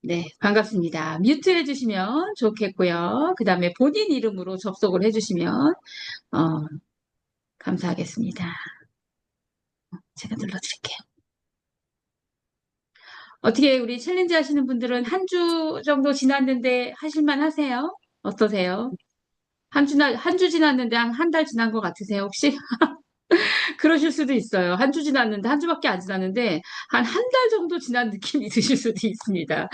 네, 반갑습니다. 뮤트 해주시면 좋겠고요. 그 다음에 본인 이름으로 접속을 해주시면, 어, 감사하겠습니다. 제가 눌러드릴게요. 어떻게 우리 챌린지 하시는 분들은 한 주 정도 지났는데 하실만 하세요? 어떠세요? 한 주 지났는데 한 달 지난 것 같으세요, 혹시? 그러실 수도 있어요. 한 주 지났는데, 한 주밖에 안 지났는데, 한 달 정도 지난 느낌이 드실 수도 있습니다.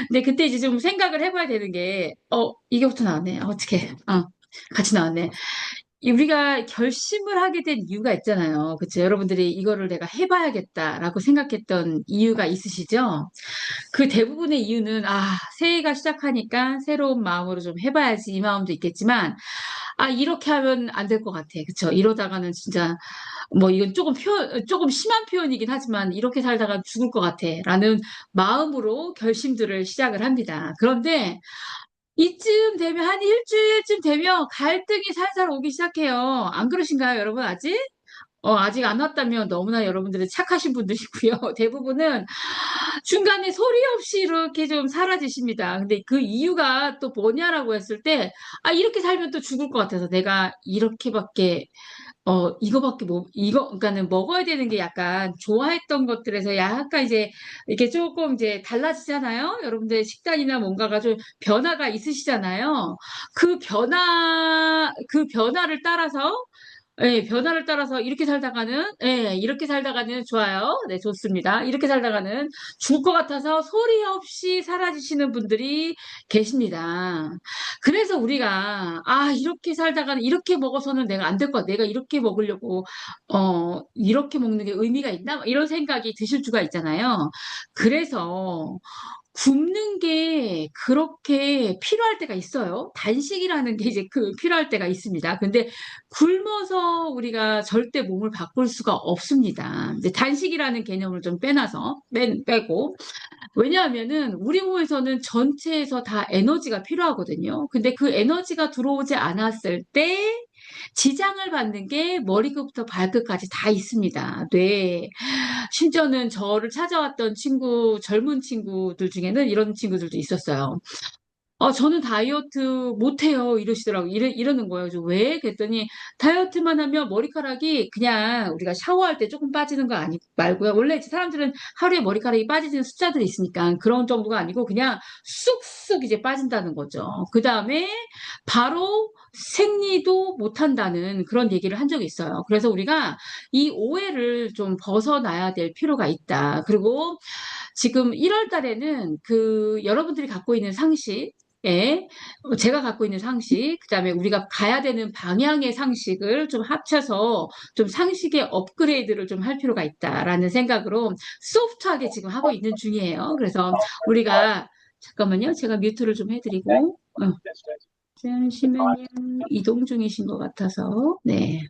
근데 그때 이제 좀 생각을 해봐야 되는 게, 이게부터 나왔네. 어떻게, 같이 나왔네. 우리가 결심을 하게 된 이유가 있잖아요. 그쵸? 여러분들이 이거를 내가 해봐야겠다라고 생각했던 이유가 있으시죠? 그 대부분의 이유는, 새해가 시작하니까 새로운 마음으로 좀 해봐야지 이 마음도 있겠지만, 이렇게 하면 안 될 것 같아. 그쵸? 이러다가는 진짜, 뭐, 이건 조금 심한 표현이긴 하지만, 이렇게 살다가 죽을 것 같아. 라는 마음으로 결심들을 시작을 합니다. 그런데, 이쯤 되면, 한 일주일쯤 되면 갈등이 살살 오기 시작해요. 안 그러신가요, 여러분, 아직? 아직 안 왔다면 너무나 여러분들은 착하신 분들이고요. 대부분은 중간에 소리 없이 이렇게 좀 사라지십니다. 근데 그 이유가 또 뭐냐라고 했을 때, 이렇게 살면 또 죽을 것 같아서 내가 이렇게밖에, 이거밖에 그러니까는 먹어야 되는 게 약간 좋아했던 것들에서 약간 이제 이렇게 조금 이제 달라지잖아요? 여러분들 식단이나 뭔가가 좀 변화가 있으시잖아요. 그 변화를 따라서 예, 변화를 따라서 이렇게 살다가는 좋아요. 네, 좋습니다. 이렇게 살다가는 죽을 것 같아서 소리 없이 사라지시는 분들이 계십니다. 그래서 우리가, 이렇게 살다가는 이렇게 먹어서는 내가 안 될 것 같아. 내가 이렇게 먹으려고, 이렇게 먹는 게 의미가 있나? 이런 생각이 드실 수가 있잖아요. 그래서, 굶는 게 그렇게 필요할 때가 있어요. 단식이라는 게 이제 필요할 때가 있습니다. 근데 굶어서 우리가 절대 몸을 바꿀 수가 없습니다. 이제 단식이라는 개념을 좀 빼고. 왜냐하면은 우리 몸에서는 전체에서 다 에너지가 필요하거든요. 근데 그 에너지가 들어오지 않았을 때 지장을 받는 게 머리끝부터 발끝까지 다 있습니다. 뇌. 심지어는 저를 찾아왔던 젊은 친구들 중에는 이런 친구들도 있었어요. 저는 다이어트 못해요. 이러시더라고요. 이러는 거예요. 왜? 그랬더니 다이어트만 하면 머리카락이 그냥 우리가 샤워할 때 조금 빠지는 거 말고요. 원래 이제 사람들은 하루에 머리카락이 빠지는 숫자들이 있으니까 그런 정도가 아니고 그냥 쑥쑥 이제 빠진다는 거죠. 그 다음에 바로 생리도 못한다는 그런 얘기를 한 적이 있어요. 그래서 우리가 이 오해를 좀 벗어나야 될 필요가 있다. 그리고 지금 1월 달에는 여러분들이 갖고 있는 상식, 제가 갖고 있는 상식, 그다음에 우리가 가야 되는 방향의 상식을 좀 합쳐서 좀 상식의 업그레이드를 좀 할 필요가 있다라는 생각으로 소프트하게 지금 하고 있는 중이에요. 그래서 우리가 잠깐만요. 제가 뮤트를 좀 해드리고, 잠시만요. 이동 중이신 것 같아서, 네.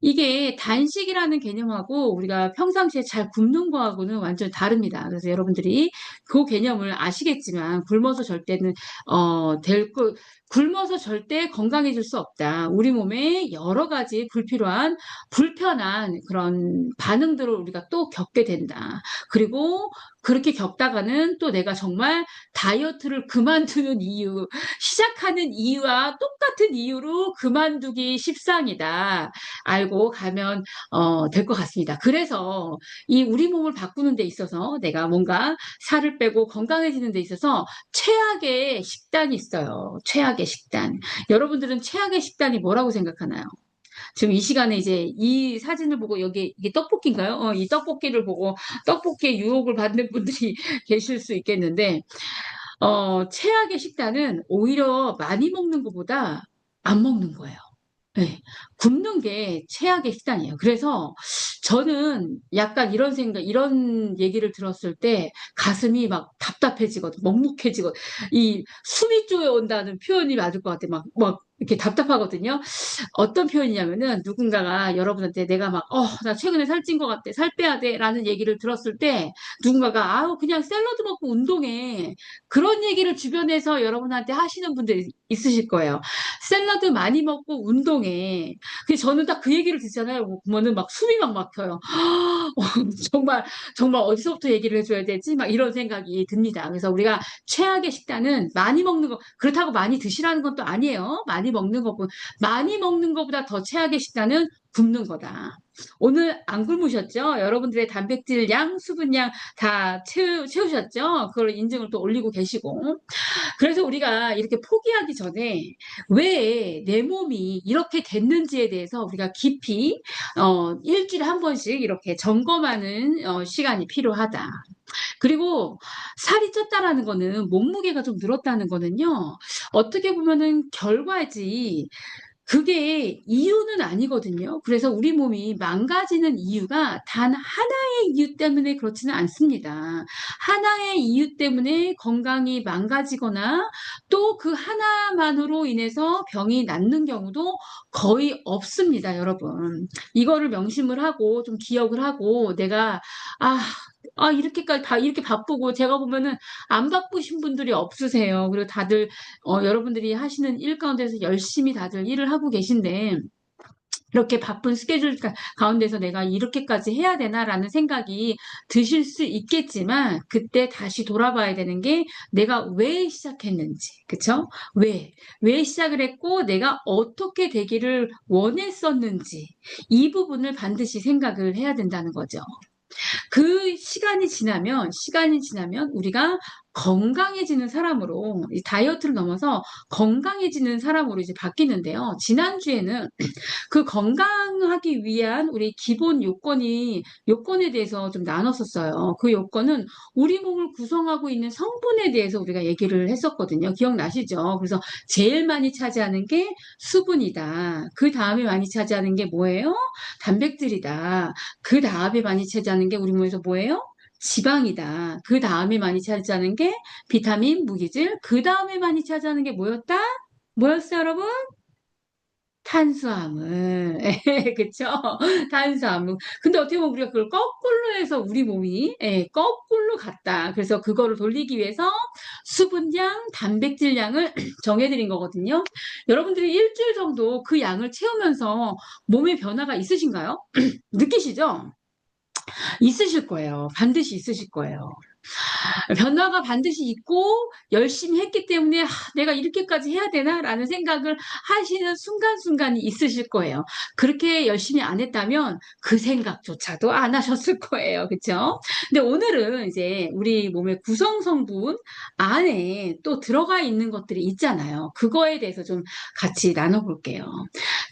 이게 단식이라는 개념하고 우리가 평상시에 잘 굶는 거하고는 완전 다릅니다. 그래서 여러분들이 그 개념을 아시겠지만 굶어서 절대 건강해질 수 없다. 우리 몸에 여러 가지 불편한 그런 반응들을 우리가 또 겪게 된다. 그리고 그렇게 겪다가는 또 내가 정말 다이어트를 그만두는 시작하는 이유와 똑같은 이유로 그만두기 십상이다. 알고 가면 될 것 같습니다. 그래서 이 우리 몸을 바꾸는 데 있어서 내가 뭔가 살을 빼고 건강해지는 데 있어서 최악의 식단이 있어요. 최악의 식단. 여러분들은 최악의 식단이 뭐라고 생각하나요? 지금 이 시간에 이제 이 사진을 보고 이게 떡볶이인가요? 이 떡볶이를 보고 떡볶이의 유혹을 받는 분들이 계실 수 있겠는데, 최악의 식단은 오히려 많이 먹는 것보다 안 먹는 거예요. 네, 굶는 게 최악의 식단이에요. 그래서 저는 약간 이런 얘기를 들었을 때 가슴이 막 답답해지거든, 먹먹해지거든. 이 숨이 쪼여온다는 표현이 맞을 것 같아. 막 이렇게 답답하거든요. 어떤 표현이냐면은 누군가가 여러분한테 내가 나 최근에 살찐 것 같아. 살 빼야 돼. 라는 얘기를 들었을 때 누군가가 그냥 샐러드 먹고 운동해. 그런 얘기를 주변에서 여러분한테 하시는 분들이 있으실 거예요. 샐러드 많이 먹고 운동해. 그래서 저는 딱 그 얘기를 듣잖아요. 그러면은 막 숨이 막 막혀요. 정말, 정말 어디서부터 얘기를 해줘야 되지? 막 이런 생각이 듭니다. 그래서 우리가 최악의 식단은 많이 먹는 거, 그렇다고 많이 드시라는 건 또 아니에요. 많이 먹는 것보다 더 최악의 식단은 굶는 거다. 오늘 안 굶으셨죠? 여러분들의 단백질 양, 수분 양 다 채우셨죠? 그걸 인증을 또 올리고 계시고. 그래서 우리가 이렇게 포기하기 전에 왜 내 몸이 이렇게 됐는지에 대해서 우리가 깊이 일주일에 한 번씩 이렇게 점검하는 시간이 필요하다. 그리고 살이 쪘다라는 거는 몸무게가 좀 늘었다는 거는요. 어떻게 보면은 결과지 그게 이유는 아니거든요. 그래서 우리 몸이 망가지는 이유가 단 하나의 이유 때문에 그렇지는 않습니다. 하나의 이유 때문에 건강이 망가지거나 또 그 하나만으로 인해서 병이 낫는 경우도 거의 없습니다, 여러분. 이거를 명심을 하고 좀 기억을 하고 내가 아, 이렇게까지 이렇게 바쁘고 제가 보면은 안 바쁘신 분들이 없으세요. 그리고 다들 여러분들이 하시는 일 가운데서 열심히 다들 일을 하고 계신데, 이렇게 바쁜 스케줄 가운데서 내가 이렇게까지 해야 되나라는 생각이 드실 수 있겠지만, 그때 다시 돌아봐야 되는 게 내가 왜 시작했는지, 그쵸? 왜 시작을 했고, 내가 어떻게 되기를 원했었는지, 이 부분을 반드시 생각을 해야 된다는 거죠. 그 시간이 지나면 우리가 건강해지는 사람으로, 이 다이어트를 넘어서 건강해지는 사람으로 이제 바뀌는데요. 지난주에는 그 건강하기 위한 우리 기본 요건에 대해서 좀 나눴었어요. 그 요건은 우리 몸을 구성하고 있는 성분에 대해서 우리가 얘기를 했었거든요. 기억나시죠? 그래서 제일 많이 차지하는 게 수분이다. 그 다음에 많이 차지하는 게 뭐예요? 단백질이다. 그 다음에 많이 차지하는 게 우리 몸에서 뭐예요? 지방이다. 그 다음에 많이 차지하는 게 비타민, 무기질. 그 다음에 많이 차지하는 게 뭐였다? 뭐였어요, 여러분? 탄수화물. 그쵸? 탄수화물. 근데 어떻게 보면 우리가 그걸 거꾸로 해서 우리 몸이, 거꾸로 갔다. 그래서 그거를 돌리기 위해서 수분량, 단백질량을 정해드린 거거든요. 여러분들이 일주일 정도 그 양을 채우면서 몸의 변화가 있으신가요? 느끼시죠? 있으실 거예요. 반드시 있으실 거예요. 변화가 반드시 있고 열심히 했기 때문에 내가 이렇게까지 해야 되나라는 생각을 하시는 순간순간이 있으실 거예요. 그렇게 열심히 안 했다면 그 생각조차도 안 하셨을 거예요. 그렇죠? 근데 오늘은 이제 우리 몸의 구성 성분 안에 또 들어가 있는 것들이 있잖아요. 그거에 대해서 좀 같이 나눠볼게요.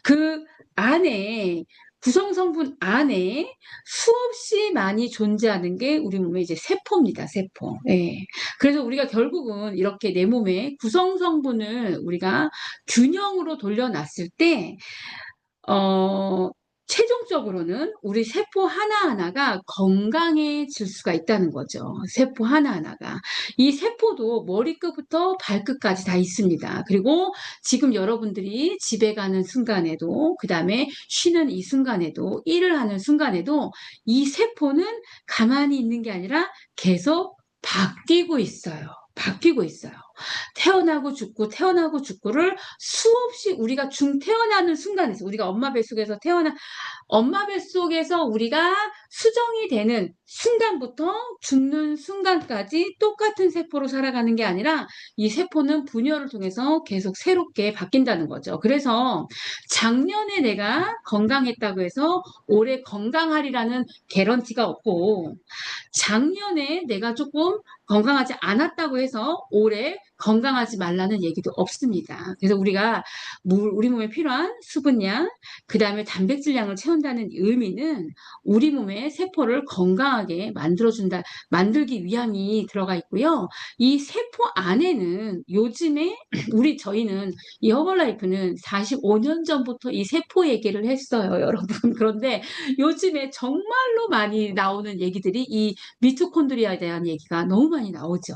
그 안에 구성 성분 안에 수없이 많이 존재하는 게 우리 몸의 이제 세포입니다, 세포. 예. 그래서 우리가 결국은 이렇게 내 몸의 구성 성분을 우리가 균형으로 돌려놨을 때, 어, 최종적으로는 우리 세포 하나하나가 건강해질 수가 있다는 거죠. 세포 하나하나가. 이 세포도 머리끝부터 발끝까지 다 있습니다. 그리고 지금 여러분들이 집에 가는 순간에도, 그 다음에 쉬는 이 순간에도, 일을 하는 순간에도 이 세포는 가만히 있는 게 아니라 계속 바뀌고 있어요. 바뀌고 있어요. 태어나고 죽고 태어나고 죽고를 수없이 우리가 태어나는 순간에서 우리가 엄마 뱃속에서 우리가 수정이 되는 순간부터 죽는 순간까지 똑같은 세포로 살아가는 게 아니라 이 세포는 분열을 통해서 계속 새롭게 바뀐다는 거죠. 그래서 작년에 내가 건강했다고 해서 올해 건강하리라는 개런티가 없고 작년에 내가 조금 건강하지 않았다고 해서 올해 건강하지 말라는 얘기도 없습니다. 그래서 우리가 우리 몸에 필요한 수분량, 그 다음에 단백질량을 채운다는 의미는 우리 몸의 세포를 건강하게 만들기 위함이 들어가 있고요. 이 세포 안에는 요즘에 저희는 이 허벌라이프는 45년 전부터 이 세포 얘기를 했어요, 여러분. 그런데 요즘에 정말로 많이 나오는 얘기들이 이 미토콘드리아에 대한 얘기가 너무 많이 나오죠.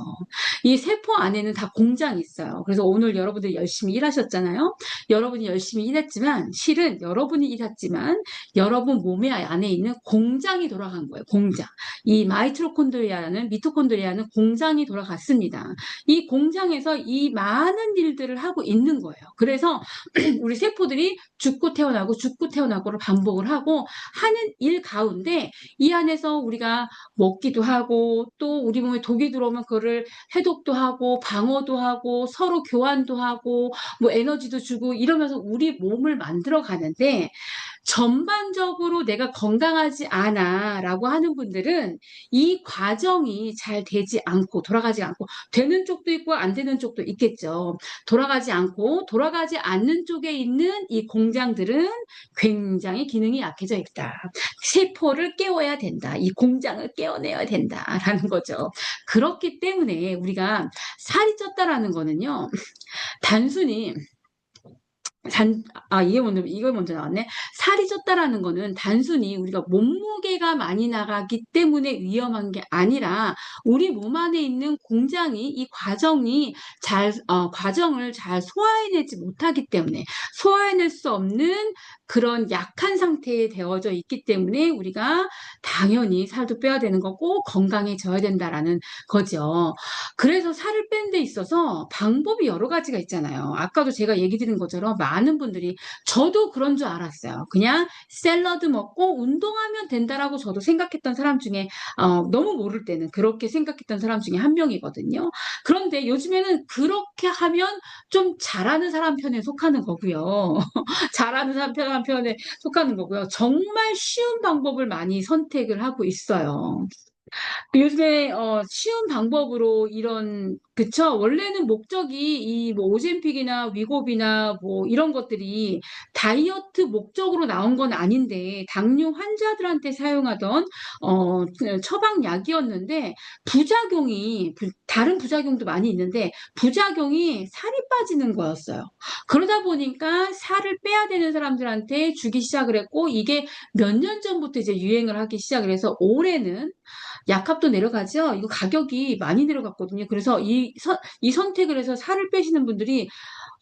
이 세포 안에는 다 공장이 있어요. 그래서 오늘 여러분들이 열심히 일하셨잖아요. 여러분이 열심히 일했지만 실은 여러분이 일했지만 여러분 몸에 안에 있는 공장이 돌아간 거예요. 공장. 이 미토콘드리아는 공장이 돌아갔습니다. 이 공장에서 이 많은 일들을 하고 있는 거예요. 그래서 우리 세포들이 죽고 태어나고를 반복을 하고 하는 일 가운데 이 안에서 우리가 먹기도 하고 또 우리 몸에 독이 들어오면 그거를 해독도 하고 방어도 하고 서로 교환도 하고 뭐 에너지도 주고 이러면서 우리 몸을 만들어 가는데 전반적으로 내가 건강하지 않아 라고 하는 분들은 이 과정이 잘 되지 않고 돌아가지 않고 되는 쪽도 있고 안 되는 쪽도 있겠죠. 돌아가지 않는 쪽에 있는 이 공장들은 굉장히 기능이 약해져 있다. 세포를 깨워야 된다. 이 공장을 깨워내야 된다라는 거죠. 그렇기 때문에 우리가 살이 쪘다라는 거는요. 단순히 이거 먼저 나왔네. 살이 쪘다라는 거는 단순히 우리가 몸무게가 많이 나가기 때문에 위험한 게 아니라 우리 몸 안에 있는 공장이 이 과정을 잘 소화해내지 못하기 때문에 소화해낼 수 없는 그런 약한 상태에 되어져 있기 때문에 우리가 당연히 살도 빼야 되는 거고 건강해져야 된다라는 거죠. 그래서 살을 빼는 데 있어서 방법이 여러 가지가 있잖아요. 아까도 제가 얘기 드린 것처럼 많은 분들이 저도 그런 줄 알았어요. 그냥 샐러드 먹고 운동하면 된다라고 저도 생각했던 사람 중에 너무 모를 때는 그렇게 생각했던 사람 중에 한 명이거든요. 그런데 요즘에는 그렇게 하면 좀 잘하는 사람 편에 속하는 거고요. 잘하는 사람 편에 속하는 거고요. 정말 쉬운 방법을 많이 선택을 하고 있어요. 요즘에 쉬운 방법으로 그쵸? 원래는 목적이 이 뭐 오젬픽이나 위고비나 뭐 이런 것들이 다이어트 목적으로 나온 건 아닌데 당뇨 환자들한테 사용하던 처방약이었는데 다른 부작용도 많이 있는데 부작용이 살이 빠지는 거였어요. 그러다 보니까 살을 빼야 되는 사람들한테 주기 시작을 했고 이게 몇 년 전부터 이제 유행을 하기 시작을 해서 올해는 약값도 내려가죠. 이거 가격이 많이 내려갔거든요. 그래서 이 선택을 해서 살을 빼시는 분들이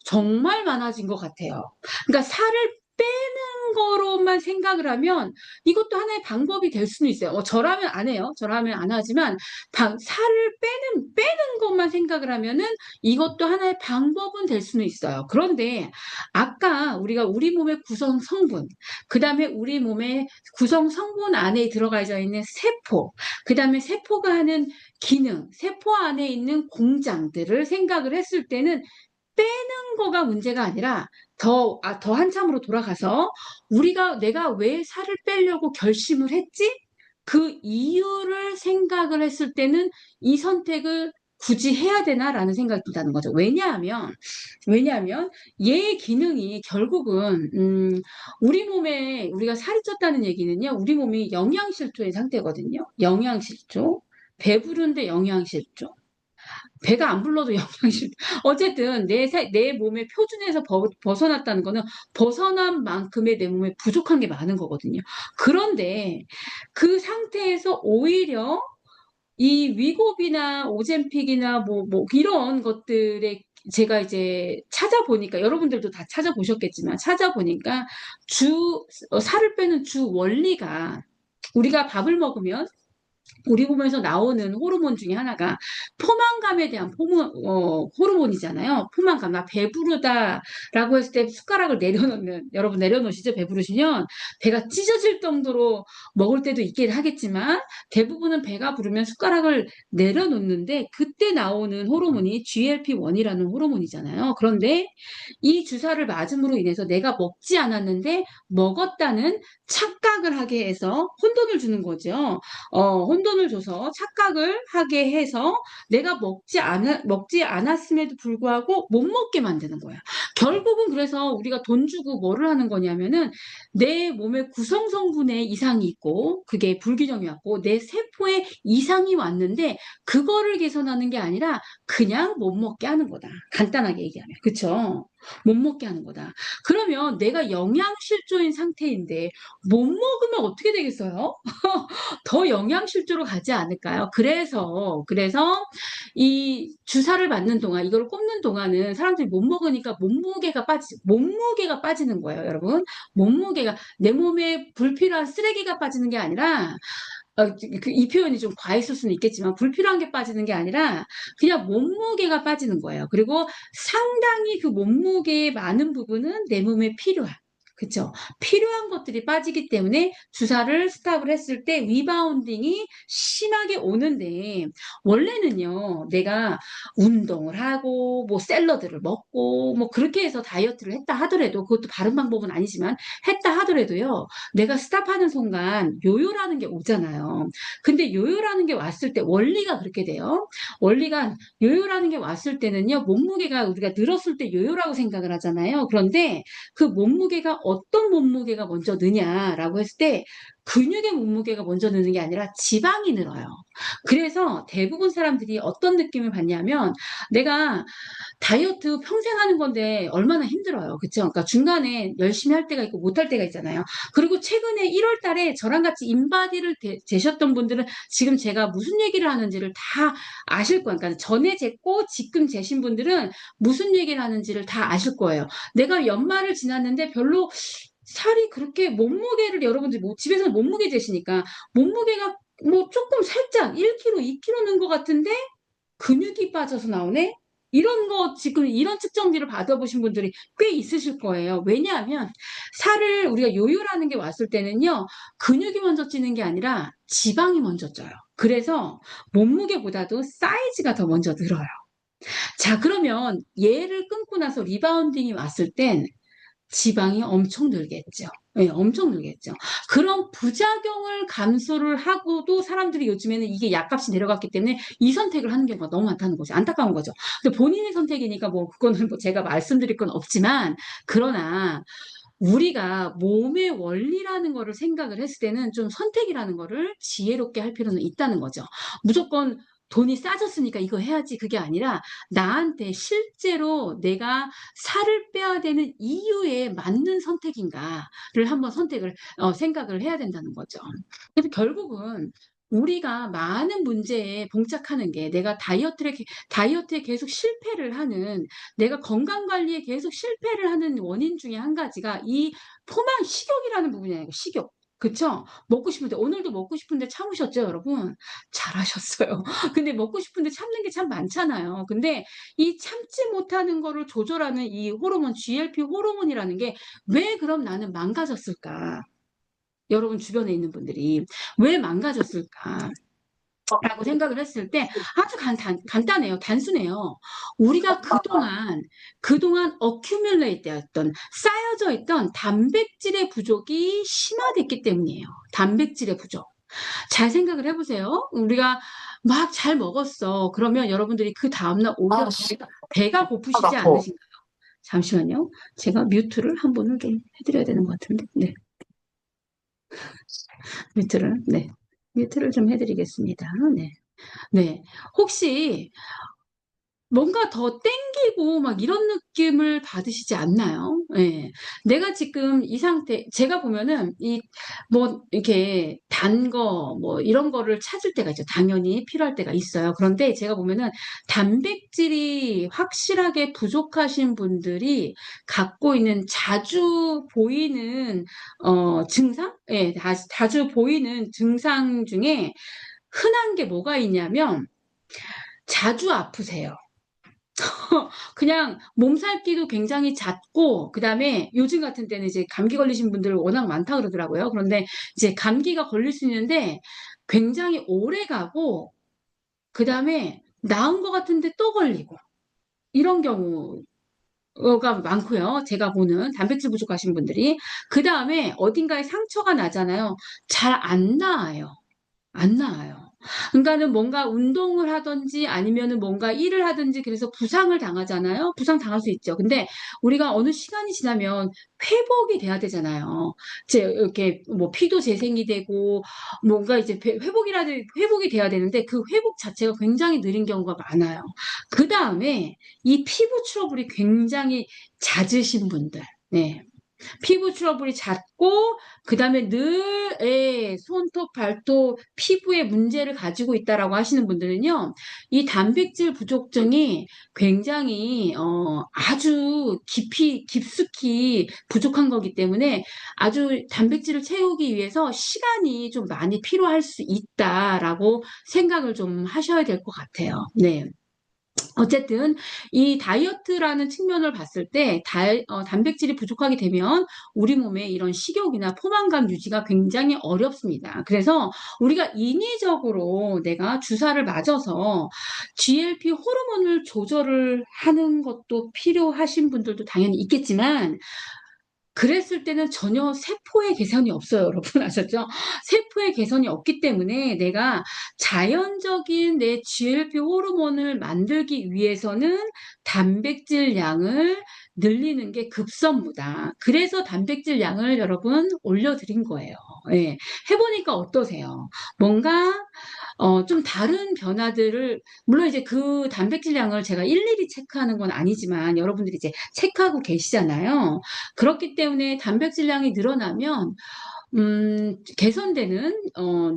정말 많아진 것 같아요. 그러니까 살을 빼는 거로만 생각을 하면 이것도 하나의 방법이 될 수는 있어요. 저라면 안 해요. 저라면 안 하지만 살을 빼는 것만 생각을 하면은 이것도 하나의 방법은 될 수는 있어요. 그런데 아까 우리가 우리 몸의 구성 성분, 그 다음에 우리 몸의 구성 성분 안에 들어가 있는 세포, 그 다음에 세포가 하는 기능, 세포 안에 있는 공장들을 생각을 했을 때는 빼는 거가 문제가 아니라 더 한참으로 돌아가서 내가 왜 살을 빼려고 결심을 했지? 그 이유를 생각을 했을 때는 이 선택을 굳이 해야 되나라는 생각이 든다는 거죠. 왜냐하면 얘의 기능이 결국은 우리 몸에 우리가 살이 쪘다는 얘기는요. 우리 몸이 영양실조의 상태거든요. 영양실조. 배부른데 영양실조. 배가 안 불러도 영양실. 어쨌든 내 몸의 표준에서 벗어났다는 거는 벗어난 만큼의 내 몸에 부족한 게 많은 거거든요. 그런데 그 상태에서 오히려 이 위고비나 오젬픽이나 뭐 이런 것들에 제가 이제 찾아보니까 여러분들도 다 찾아보셨겠지만 찾아보니까 살을 빼는 주 원리가 우리가 밥을 먹으면 우리 몸에서 나오는 호르몬 중에 하나가 포만감에 대한 호르몬이잖아요. 포만감. 나 배부르다라고 했을 때 숟가락을 여러분 내려놓으시죠? 배부르시면 배가 찢어질 정도로 먹을 때도 있긴 하겠지만 대부분은 배가 부르면 숟가락을 내려놓는데 그때 나오는 호르몬이 GLP-1이라는 호르몬이잖아요. 그런데 이 주사를 맞음으로 인해서 내가 먹지 않았는데 먹었다는 착각을 하게 해서 혼돈을 주는 거죠. 혼돈을 줘서 착각을 하게 해서 내가 먹지 않았음에도 불구하고 못 먹게 만드는 거야. 결국은 그래서 우리가 돈 주고 뭐를 하는 거냐면은 내 몸의 구성 성분에 이상이 있고 그게 불균형이 왔고 내 세포에 이상이 왔는데 그거를 개선하는 게 아니라 그냥 못 먹게 하는 거다. 간단하게 얘기하면. 그쵸? 못 먹게 하는 거다. 그러면 내가 영양실조인 상태인데 못 먹으면 어떻게 되겠어요? 더 영양실조로 가지 않을까요? 그래서 이 주사를 맞는 동안, 이걸 꼽는 동안은 사람들이 못 먹으니까 몸무게가 빠지는 거예요, 여러분. 몸무게가, 내 몸에 불필요한 쓰레기가 빠지는 게 아니라, 이 표현이 좀 과했을 수는 있겠지만, 불필요한 게 빠지는 게 아니라, 그냥 몸무게가 빠지는 거예요. 그리고 상당히 그 몸무게의 많은 부분은 내 몸에 필요한, 그쵸? 필요한 것들이 빠지기 때문에 주사를 스탑을 했을 때 리바운딩이 심하게 오는데, 원래는요, 내가 운동을 하고, 뭐 샐러드를 먹고, 뭐 그렇게 해서 다이어트를 했다 하더라도, 그것도 바른 방법은 아니지만, 했다 하더라도요, 내가 스탑하는 순간 요요라는 게 오잖아요. 근데 요요라는 게 왔을 때 원리가 그렇게 돼요. 원리가 요요라는 게 왔을 때는요, 몸무게가 우리가 늘었을 때 요요라고 생각을 하잖아요. 그런데 그 몸무게가 어떤 몸무게가 먼저 느냐라고 했을 때 근육의 몸무게가 먼저 느는 게 아니라 지방이 늘어요. 그래서 대부분 사람들이 어떤 느낌을 받냐면 내가 다이어트 평생 하는 건데 얼마나 힘들어요. 그쵸? 그러니까 중간에 열심히 할 때가 있고 못할 때가 있잖아요. 그리고 최근에 1월 달에 저랑 같이 인바디를 재셨던 분들은 지금 제가 무슨 얘기를 하는지를 다 아실 거예요. 그러니까 전에 쟀고 지금 재신 분들은 무슨 얘기를 하는지를 다 아실 거예요. 내가 연말을 지났는데 별로 살이 그렇게 몸무게를 여러분들 뭐 집에서는 몸무게 재시니까 몸무게가 뭐 조금 살짝 1kg, 2kg 는 것 같은데 근육이 빠져서 나오네? 이런 거 지금 이런 측정기를 받아보신 분들이 꽤 있으실 거예요. 왜냐하면 살을 우리가 요요라는 게 왔을 때는요, 근육이 먼저 찌는 게 아니라 지방이 먼저 쪄요. 그래서 몸무게보다도 사이즈가 더 먼저 늘어요. 자, 그러면 얘를 끊고 나서 리바운딩이 왔을 땐 지방이 엄청 늘겠죠. 네, 엄청 늘겠죠. 그런 부작용을 감수를 하고도 사람들이 요즘에는 이게 약값이 내려갔기 때문에 이 선택을 하는 경우가 너무 많다는 거죠. 안타까운 거죠. 근데 본인의 선택이니까 뭐 그거는 뭐 제가 말씀드릴 건 없지만 그러나 우리가 몸의 원리라는 거를 생각을 했을 때는 좀 선택이라는 거를 지혜롭게 할 필요는 있다는 거죠. 무조건 돈이 싸졌으니까 이거 해야지 그게 아니라 나한테 실제로 내가 살을 빼야 되는 이유에 맞는 선택인가를 한번 생각을 해야 된다는 거죠. 그래서 결국은 우리가 많은 문제에 봉착하는 게 내가 다이어트에 계속 실패를 하는 내가 건강 관리에 계속 실패를 하는 원인 중에 한 가지가 이 포만 식욕이라는 부분이에요. 식욕. 그쵸? 먹고 싶은데, 오늘도 먹고 싶은데 참으셨죠, 여러분? 잘하셨어요. 근데 먹고 싶은데 참는 게 참 많잖아요. 근데 이 참지 못하는 거를 조절하는 이 호르몬, GLP 호르몬이라는 게 왜 그럼 나는 망가졌을까? 여러분 주변에 있는 분들이 왜 망가졌을까? 라고 생각을 했을 때 아주 간단해요. 단순해요. 우리가 그동안 어큐뮬레이트 되었던, 쌓여져 있던 단백질의 부족이 심화됐기 때문이에요. 단백질의 부족. 잘 생각을 해보세요. 우리가 막 잘 먹었어. 그러면 여러분들이 그 다음날 오히려 배가 고프시지 않으신가요? 잠시만요. 제가 뮤트를 한 번을 좀 해드려야 되는 것 같은데. 네. 네. 뮤트를 좀 해드리겠습니다. 네. 네. 혹시 뭔가 더 땡기고 막 이런 느낌을 받으시지 않나요? 예. 내가 지금 이 상태, 제가 보면은 뭐, 이렇게 단 거, 뭐, 이런 거를 찾을 때가 있죠. 당연히 필요할 때가 있어요. 그런데 제가 보면은 단백질이 확실하게 부족하신 분들이 갖고 있는 자주 보이는, 증상? 예, 자주 보이는 증상 중에 흔한 게 뭐가 있냐면 자주 아프세요. 그냥 몸살기도 굉장히 잦고, 그 다음에 요즘 같은 때는 이제 감기 걸리신 분들 워낙 많다 그러더라고요. 그런데 이제 감기가 걸릴 수 있는데 굉장히 오래 가고, 그 다음에 나은 것 같은데 또 걸리고, 이런 경우가 많고요. 제가 보는 단백질 부족하신 분들이. 그 다음에 어딘가에 상처가 나잖아요. 잘 안 나아요. 안 나아요. 그러니까는 뭔가 운동을 하든지 아니면은 뭔가 일을 하든지 그래서 부상을 당하잖아요. 부상 당할 수 있죠. 근데 우리가 어느 시간이 지나면 회복이 돼야 되잖아요. 이제 이렇게 뭐 피도 재생이 되고 뭔가 이제 회복이 돼야 되는데 그 회복 자체가 굉장히 느린 경우가 많아요. 그 다음에 이 피부 트러블이 굉장히 잦으신 분들. 네. 피부 트러블이 잦고 그다음에 늘 손톱, 발톱, 피부에 문제를 가지고 있다라고 하시는 분들은요. 이 단백질 부족증이 굉장히 아주 깊숙이 부족한 거기 때문에 아주 단백질을 채우기 위해서 시간이 좀 많이 필요할 수 있다라고 생각을 좀 하셔야 될 것 같아요. 네. 어쨌든 이 다이어트라는 측면을 봤을 때 단백질이 부족하게 되면 우리 몸에 이런 식욕이나 포만감 유지가 굉장히 어렵습니다. 그래서 우리가 인위적으로 내가 주사를 맞아서 GLP 호르몬을 조절을 하는 것도 필요하신 분들도 당연히 있겠지만 그랬을 때는 전혀 세포의 개선이 없어요. 여러분 아셨죠? 세포의 개선이 없기 때문에 내가 자연적인 내 GLP 호르몬을 만들기 위해서는 단백질 양을 늘리는 게 급선무다. 그래서 단백질 양을 여러분 올려드린 거예요. 예. 해보니까 어떠세요? 뭔가 좀 다른 변화들을 물론 이제 그 단백질량을 제가 일일이 체크하는 건 아니지만 여러분들이 이제 체크하고 계시잖아요. 그렇기 때문에 단백질량이 늘어나면 개선되는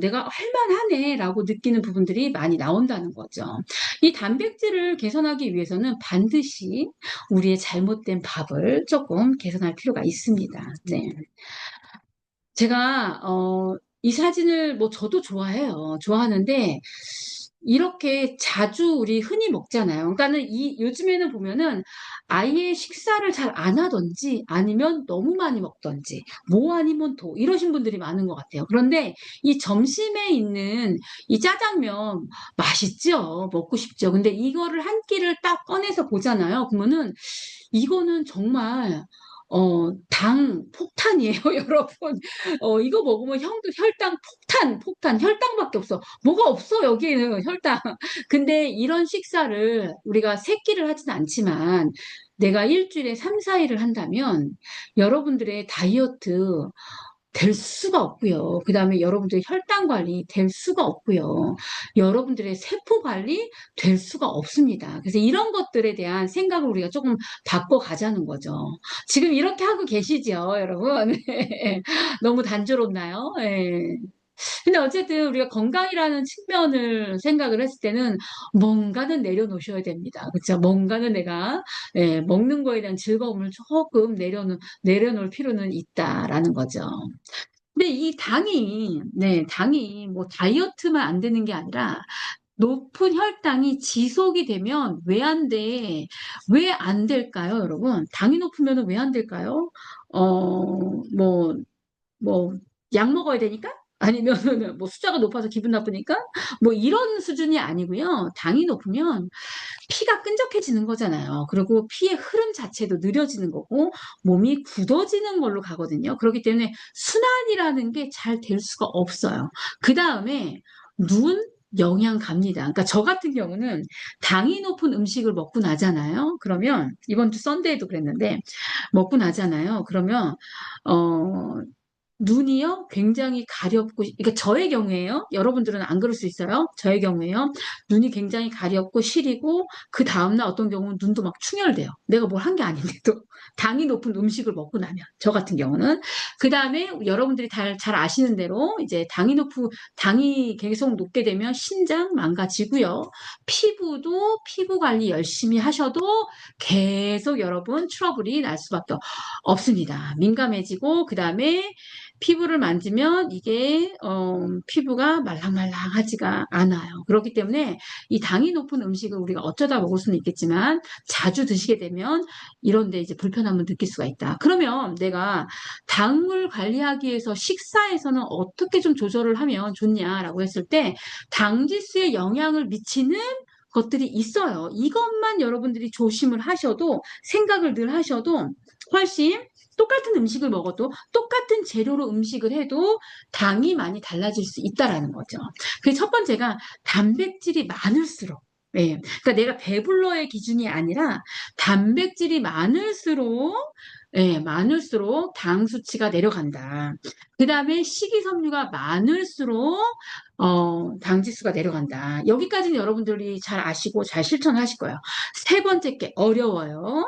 내가 할만하네라고 느끼는 부분들이 많이 나온다는 거죠. 이 단백질을 개선하기 위해서는 반드시 우리의 잘못된 밥을 조금 개선할 필요가 있습니다. 네. 제가 이 사진을 뭐 저도 좋아해요. 좋아하는데 이렇게 자주 우리 흔히 먹잖아요. 그러니까는 이 요즘에는 보면은 아예 식사를 잘 안 하든지 아니면 너무 많이 먹든지 뭐 아니면 도 이러신 분들이 많은 것 같아요. 그런데 이 점심에 있는 이 짜장면 맛있죠. 먹고 싶죠. 근데 이거를 한 끼를 딱 꺼내서 보잖아요. 그러면은 이거는 정말 당 폭탄이에요, 여러분. 이거 먹으면 혈당 폭탄, 혈당밖에 없어. 뭐가 없어, 여기에는 혈당. 근데 이런 식사를 우리가 세 끼를 하진 않지만 내가 일주일에 3, 4일을 한다면 여러분들의 다이어트 될 수가 없고요. 그 다음에 여러분들의 혈당 관리 될 수가 없고요. 여러분들의 세포 관리 될 수가 없습니다. 그래서 이런 것들에 대한 생각을 우리가 조금 바꿔가자는 거죠. 지금 이렇게 하고 계시죠, 여러분? 너무 단조롭나요? 예. 근데 어쨌든 우리가 건강이라는 측면을 생각을 했을 때는 뭔가는 내려놓으셔야 됩니다. 그렇죠? 뭔가는 내가 먹는 거에 대한 즐거움을 조금 내려놓을 필요는 있다라는 거죠. 근데 이 당이 뭐 다이어트만 안 되는 게 아니라 높은 혈당이 지속이 되면 왜 안 돼? 왜 안 될까요, 여러분? 당이 높으면 왜 안 될까요? 뭐, 뭐, 약 먹어야 되니까? 아니면은 뭐 숫자가 높아서 기분 나쁘니까? 뭐 이런 수준이 아니고요. 당이 높으면 피가 끈적해지는 거잖아요. 그리고 피의 흐름 자체도 느려지는 거고 몸이 굳어지는 걸로 가거든요. 그렇기 때문에 순환이라는 게 잘 될 수가 없어요. 그 다음에 눈 영양 갑니다. 그러니까 저 같은 경우는 당이 높은 음식을 먹고 나잖아요. 그러면 이번 주 썬데이도 그랬는데 먹고 나잖아요. 그러면 어 눈이요 굉장히 가렵고 그러니까 저의 경우에요. 여러분들은 안 그럴 수 있어요. 저의 경우에요. 눈이 굉장히 가렵고 시리고 그 다음날 어떤 경우는 눈도 막 충혈돼요. 내가 뭘 한 게 아닌데도 당이 높은 음식을 먹고 나면 저 같은 경우는 그 다음에 여러분들이 잘 아시는 대로 이제 당이 계속 높게 되면 신장 망가지고요. 피부도 피부 관리 열심히 하셔도 계속 여러분 트러블이 날 수밖에 없습니다. 민감해지고 그 다음에 피부를 만지면 이게 피부가 말랑말랑하지가 않아요. 그렇기 때문에 이 당이 높은 음식을 우리가 어쩌다 먹을 수는 있겠지만 자주 드시게 되면 이런데 이제 불편함을 느낄 수가 있다. 그러면 내가 당을 관리하기 위해서 식사에서는 어떻게 좀 조절을 하면 좋냐라고 했을 때 당 지수에 영향을 미치는 것들이 있어요. 이것만 조금만 여러분들이 조심을 하셔도, 생각을 늘 하셔도 훨씬, 똑같은 음식을 먹어도 똑같은 재료로 음식을 해도 당이 많이 달라질 수 있다라는 거죠. 그 첫 번째가 단백질이 많을수록, 예. 그러니까 내가 배불러의 기준이 아니라 단백질이 많을수록, 예, 많을수록 당 수치가 내려간다. 그 다음에 식이섬유가 많을수록 당 지수가 내려간다. 여기까지는 여러분들이 잘 아시고 잘 실천하실 거예요. 세 번째 게 어려워요.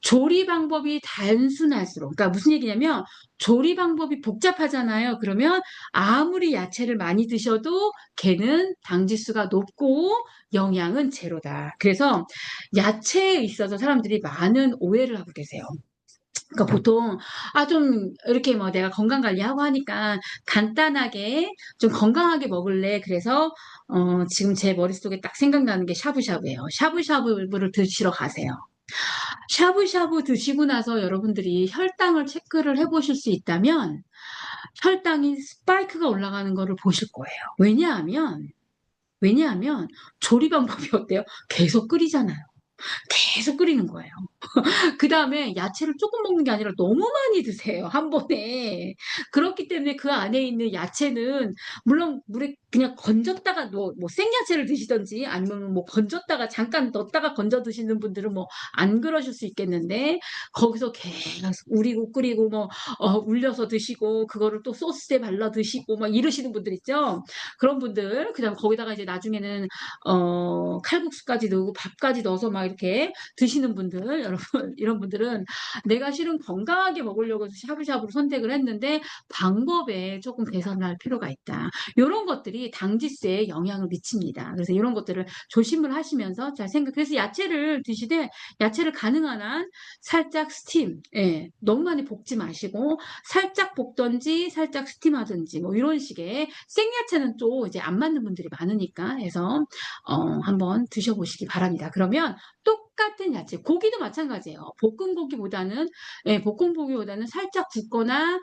조리 방법이 단순할수록, 그러니까 무슨 얘기냐면 조리 방법이 복잡하잖아요. 그러면 아무리 야채를 많이 드셔도 걔는 당 지수가 높고 영양은 제로다. 그래서 야채에 있어서 사람들이 많은 오해를 하고 계세요. 그러니까 보통 좀 이렇게 뭐 내가 건강 관리하고 하니까 간단하게 좀 건강하게 먹을래. 그래서 지금 제 머릿속에 딱 생각나는 게 샤브샤브예요. 샤브샤브를 드시러 가세요. 샤브샤브 드시고 나서 여러분들이 혈당을 체크를 해보실 수 있다면 혈당이 스파이크가 올라가는 거를 보실 거예요. 왜냐하면 조리 방법이 어때요? 계속 끓이잖아요. 계속 끓이는 거예요. 그 다음에 야채를 조금 먹는 게 아니라 너무 많이 드세요, 한 번에. 그렇기 때문에 그 안에 있는 야채는, 물론 물에 그냥 건졌다가 뭐 생야채를 드시던지 아니면 뭐 건졌다가 잠깐 넣었다가 건져 드시는 분들은 뭐 안 그러실 수 있겠는데, 거기서 계속 우리고 끓이고 뭐, 울려서 드시고, 그거를 또 소스에 발라 드시고, 막 이러시는 분들 있죠? 그런 분들, 그 다음 거기다가 이제 나중에는, 칼국수까지 넣고 밥까지 넣어서 막 이렇게 드시는 분들, 여러분, 이런 분들은 내가 실은 건강하게 먹으려고 해서 샤브샤브를 선택을 했는데 방법에 조금 개선할 필요가 있다. 이런 것들이 당지수에 영향을 미칩니다. 그래서 이런 것들을 조심을 하시면서 잘 생각. 그래서 야채를 드시되 야채를 가능한 한 살짝 스팀, 예, 너무 많이 볶지 마시고 살짝 볶던지 살짝 스팀하든지 뭐 이런 식의, 생야채는 또 이제 안 맞는 분들이 많으니까 해서 한번 드셔보시기 바랍니다. 그러면 똑같은 야채, 고기도 마찬가지예요. 볶은 고기보다는 살짝 굽거나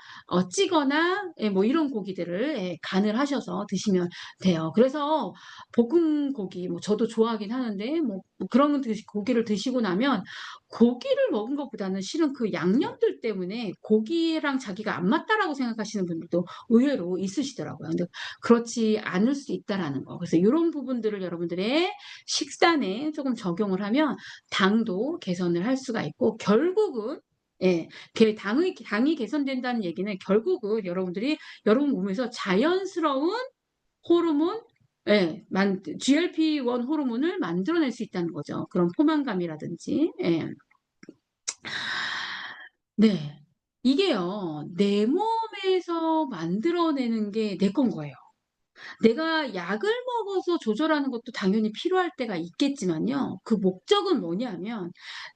찌거나, 뭐 이런 고기들을, 간을 하셔서 드시면 돼요. 그래서 볶은 고기, 뭐 저도 좋아하긴 하는데 뭐 그런 고기를 드시고 나면 고기를 먹은 것보다는 실은 그 양념들 때문에 고기랑 자기가 안 맞다라고 생각하시는 분들도 의외로 있으시더라고요. 근데 그렇지 않을 수 있다라는 거. 그래서 이런 부분들을 여러분들의 식단에 조금 적용을 하면 당도 개선을 할 수가 있고, 결국은, 예, 당이 개선된다는 얘기는 결국은 여러분들이 여러분 몸에서 자연스러운 호르몬, 예, GLP-1 호르몬을 만들어낼 수 있다는 거죠. 그런 포만감이라든지, 예. 네. 이게요, 내 몸에서 만들어내는 게 내 건 거예요. 내가 약을 먹어서 조절하는 것도 당연히 필요할 때가 있겠지만요. 그 목적은 뭐냐면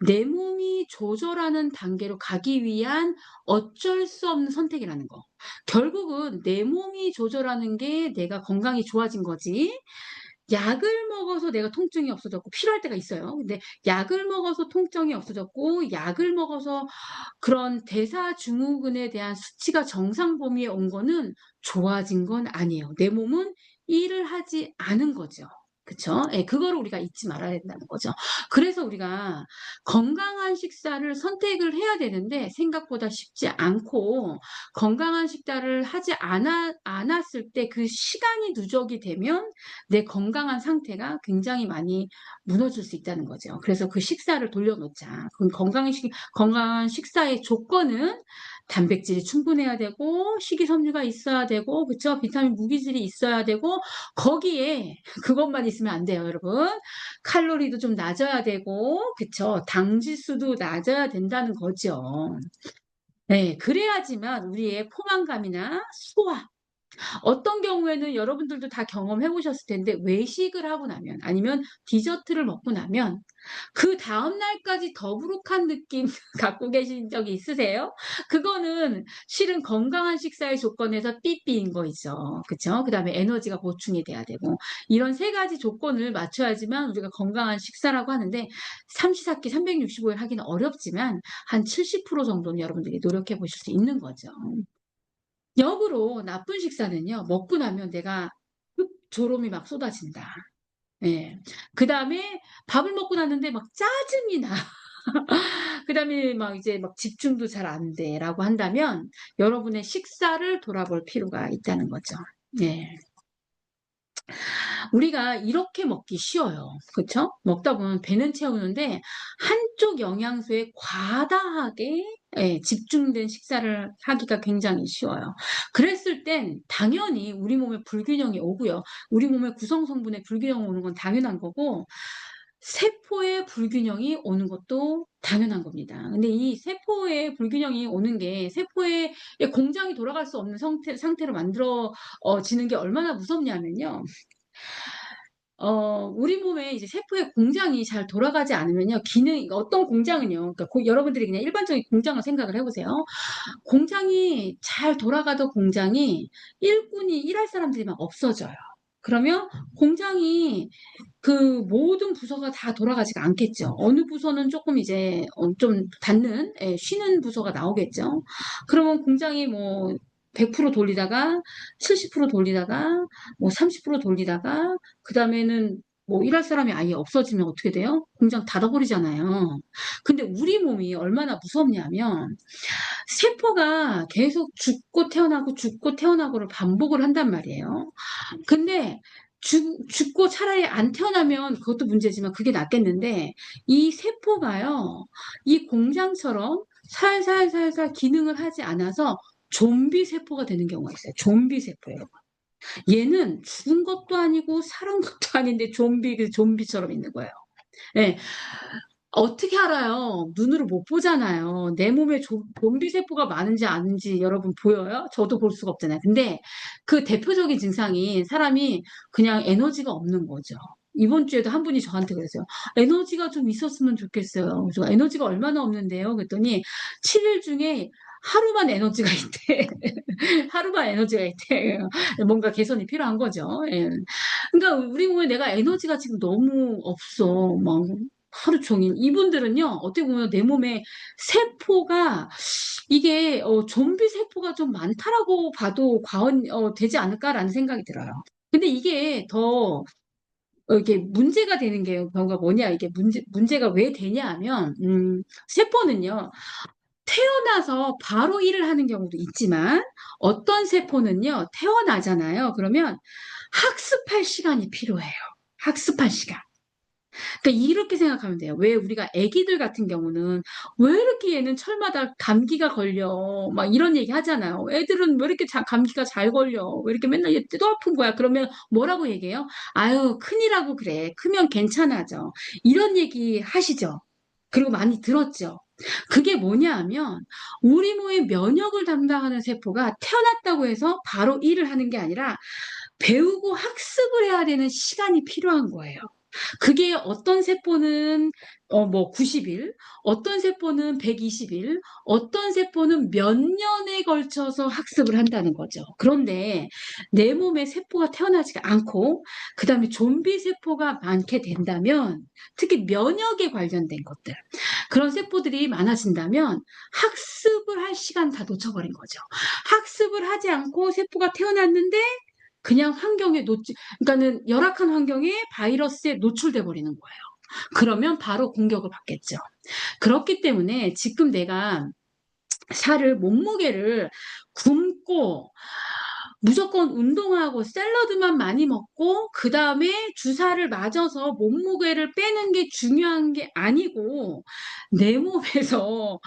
내 몸이 조절하는 단계로 가기 위한 어쩔 수 없는 선택이라는 거. 결국은 내 몸이 조절하는 게 내가 건강이 좋아진 거지. 약을 먹어서 내가 통증이 없어졌고 필요할 때가 있어요. 근데 약을 먹어서 통증이 없어졌고 약을 먹어서 그런 대사증후군에 대한 수치가 정상 범위에 온 거는 좋아진 건 아니에요. 내 몸은 일을 하지 않은 거죠. 그쵸? 예, 그거를 우리가 잊지 말아야 된다는 거죠. 그래서 우리가 건강한 식사를 선택을 해야 되는데 생각보다 쉽지 않고, 건강한 식사를 하지 않았을 때 그 시간이 누적이 되면 내 건강한 상태가 굉장히 많이 무너질 수 있다는 거죠. 그래서 그 식사를 돌려놓자. 건강한 식사의 조건은 단백질이 충분해야 되고 식이섬유가 있어야 되고, 그쵸? 비타민, 무기질이 있어야 되고, 거기에 그것만 있으면 안 돼요, 여러분. 칼로리도 좀 낮아야 되고, 그쵸? 당 지수도 낮아야 된다는 거죠. 네, 그래야지만 우리의 포만감이나 소화, 어떤 경우에는 여러분들도 다 경험해 보셨을 텐데, 외식을 하고 나면 아니면 디저트를 먹고 나면 그 다음 날까지 더부룩한 느낌 갖고 계신 적이 있으세요? 그거는 실은 건강한 식사의 조건에서 삐삐인 거 있죠. 그쵸? 그 다음에 에너지가 보충이 돼야 되고, 이런 세 가지 조건을 맞춰야지만 우리가 건강한 식사라고 하는데, 삼시세끼 365일 하기는 어렵지만 한 70% 정도는 여러분들이 노력해 보실 수 있는 거죠. 역으로 나쁜 식사는요, 먹고 나면 내가 졸음이 막 쏟아진다. 예. 그다음에 밥을 먹고 났는데 막 짜증이 나. 그다음에 막 이제 막 집중도 잘 안 돼라고 한다면 여러분의 식사를 돌아볼 필요가 있다는 거죠. 예. 우리가 이렇게 먹기 쉬워요. 그쵸? 먹다 보면 배는 채우는데 한쪽 영양소에 과다하게 예, 집중된 식사를 하기가 굉장히 쉬워요. 그랬을 땐 당연히 우리 몸에 불균형이 오고요. 우리 몸의 구성 성분에 불균형 오는 건 당연한 거고 세포의 불균형이 오는 것도 당연한 겁니다. 근데 이 세포의 불균형이 오는 게 세포의 공장이 돌아갈 수 없는 상태로 만들어 지는 게 얼마나 무섭냐면요. 우리 몸에 이제 세포의 공장이 잘 돌아가지 않으면요. 어떤 공장은요. 그러니까 여러분들이 그냥 일반적인 공장을 생각을 해보세요. 공장이 잘 돌아가던 공장이 일꾼이 일할 사람들이 막 없어져요. 그러면 공장이 그 모든 부서가 다 돌아가지가 않겠죠. 어느 부서는 조금 이제 좀 닫는, 예, 쉬는 부서가 나오겠죠. 그러면 공장이 뭐 100% 돌리다가 70% 돌리다가 뭐 30% 돌리다가 그 다음에는 뭐 일할 사람이 아예 없어지면 어떻게 돼요? 공장 닫아버리잖아요. 근데 우리 몸이 얼마나 무섭냐면 세포가 계속 죽고 태어나고를 반복을 한단 말이에요. 근데 죽고 차라리 안 태어나면 그것도 문제지만 그게 낫겠는데 이 세포가요, 이 공장처럼 살살살살 기능을 하지 않아서 좀비 세포가 되는 경우가 있어요. 좀비 세포예요. 얘는 죽은 것도 아니고 살은 것도 아닌데 좀비처럼 있는 거예요. 예. 어떻게 알아요? 눈으로 못 보잖아요. 내 몸에 좀비 세포가 많은지 아닌지 여러분 보여요? 저도 볼 수가 없잖아요. 근데 그 대표적인 증상이 사람이 그냥 에너지가 없는 거죠. 이번 주에도 한 분이 저한테 그랬어요. 에너지가 좀 있었으면 좋겠어요. 그래서 에너지가 얼마나 없는데요? 그랬더니 7일 중에 하루만 에너지가 있대. 하루만 에너지가 있대. 뭔가 개선이 필요한 거죠. 예. 그러니까 우리 몸에 내가 에너지가 지금 너무 없어. 막 하루 종일. 이분들은요, 어떻게 보면 내 몸에 세포가, 이게, 좀비 세포가 좀 많다라고 봐도 되지 않을까라는 생각이 들어요. 근데 이게 더, 이게 문제가 되는 게, 경우가 뭐냐, 이게 문제가 왜 되냐 하면, 세포는요, 태어나서 바로 일을 하는 경우도 있지만, 어떤 세포는요, 태어나잖아요. 그러면 학습할 시간이 필요해요. 학습할 시간. 그러니까 이렇게 생각하면 돼요. 왜 우리가 아기들 같은 경우는 왜 이렇게 얘는 철마다 감기가 걸려 막 이런 얘기 하잖아요. 애들은 왜 이렇게 감기가 잘 걸려? 왜 이렇게 맨날 얘 또 아픈 거야? 그러면 뭐라고 얘기해요? 아유, 큰이라고 그래. 크면 괜찮아져. 이런 얘기 하시죠. 그리고 많이 들었죠. 그게 뭐냐 하면 우리 몸의 면역을 담당하는 세포가 태어났다고 해서 바로 일을 하는 게 아니라 배우고 학습을 해야 되는 시간이 필요한 거예요. 그게 어떤 세포는 뭐 90일, 어떤 세포는 120일, 어떤 세포는 몇 년에 걸쳐서 학습을 한다는 거죠. 그런데 내 몸에 세포가 태어나지가 않고 그다음에 좀비 세포가 많게 된다면 특히 면역에 관련된 것들 그런 세포들이 많아진다면 학습을 할 시간 다 놓쳐버린 거죠. 학습을 하지 않고 세포가 태어났는데 그냥 그러니까는 열악한 환경에 바이러스에 노출돼 버리는 거예요. 그러면 바로 공격을 받겠죠. 그렇기 때문에 지금 내가 몸무게를 굶고 무조건 운동하고 샐러드만 많이 먹고 그 다음에 주사를 맞아서 몸무게를 빼는 게 중요한 게 아니고 내 몸에서